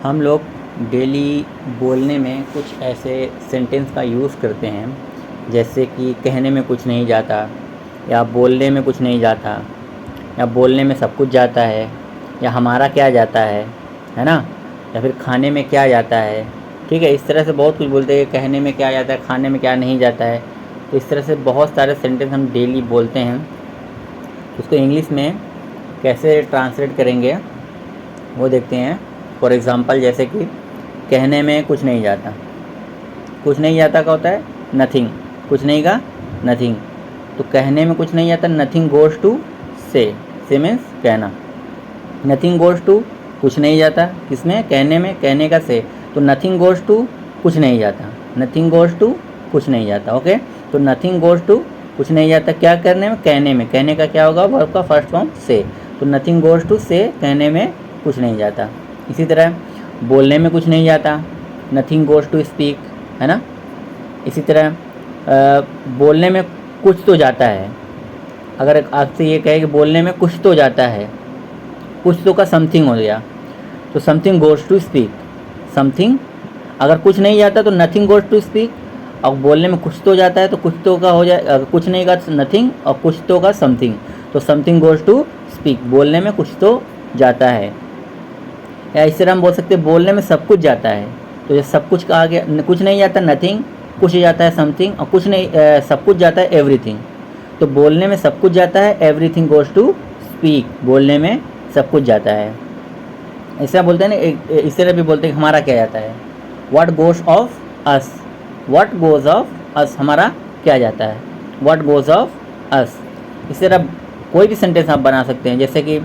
हम लोग डेली बोलने में कुछ ऐसे सेंटेंस का यूज़ करते हैं, जैसे कि कहने में कुछ नहीं जाता, या बोलने में कुछ नहीं जाता, या बोलने में सब कुछ जाता है, या हमारा क्या जाता है ना, या फिर खाने में क्या जाता है। ठीक है, इस तरह से बहुत कुछ बोलते हैं, कहने में क्या जाता है, खाने में क्या नहीं जाता है। तो इस तरह से बहुत सारे सेंटेंस हम डेली बोलते हैं। उसको इंग्लिश में कैसे ट्रांसलेट करेंगे वो देखते हैं। फॉर एग्ज़ाम्पल, जैसे कि कहने में कुछ नहीं जाता, कुछ नहीं जाता का होता है नथिंग, कुछ नहीं का नथिंग। तो कहने में कुछ नहीं जाता, नथिंग गोज़ टू से मीन्स कहना। नथिंग गोज़ टू कुछ नहीं जाता, किसमें, कहने में, कहने का से। तो नथिंग गोज़ टू कुछ नहीं जाता, नथिंग गोज़ टू कुछ नहीं जाता। ओके, तो नथिंग गोज़ टू कुछ नहीं जाता क्या करने में, कहने में। कहने का क्या होगा, वर्ब का फर्स्ट फॉर्म से। तो नथिंग गोज़ टू से, कहने में कुछ नहीं जाता। इसी तरह बोलने में कुछ नहीं जाता, नथिंग गोज़ टू स्पीक, है ना। इसी तरह बोलने में कुछ तो जाता है। अगर आपसे ये कहे कि बोलने में कुछ तो जाता है, कुछ तो का समथिंग हो गया, तो something goes to speak. Something, अगर कुछ नहीं जाता तो नथिंग गोज़ टू स्पीक, और बोलने में कुछ तो जाता है तो कुछ तो का हो जाए, कुछ नहीं का नथिंग और कुछ तो का समथिंग। तो समथिंग गोज़ टू स्पीक, बोलने में कुछ तो जाता है। या इस तरह हम बोल सकते हैं बोलने में सब कुछ जाता है। तो ये सब कुछ का आगे कुछ नहीं जाता नथिंग, कुछ जाता है समथिंग, और कुछ नहीं सब कुछ जाता है एवरीथिंग। तो बोलने में सब कुछ जाता है, एवरीथिंग गोज़ टू स्पीक, बोलने में सब कुछ जाता है। ऐसा बोलते हैं ना, इस तरह भी बोलते हैं कि हमारा क्या जाता है, what goes of us, what goes of us, हमारा क्या जाता है, व्हाट गोज़ ऑफ अस। इस तरह कोई भी सेंटेंस आप बना सकते हैं, जैसे कि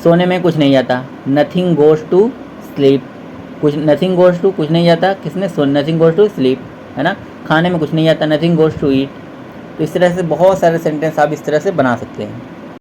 सोने में कुछ नहीं जाता, नथिंग गोज़ टू स्लीप, कुछ नथिंग गोज़ टू कुछ नहीं जाता, किसने, so nothing goes to sleep, है ना। खाने में कुछ नहीं जाता, नथिंग गोज़ टू ईट। तो इस तरह से बहुत सारे सेंटेंस आप इस तरह से बना सकते हैं।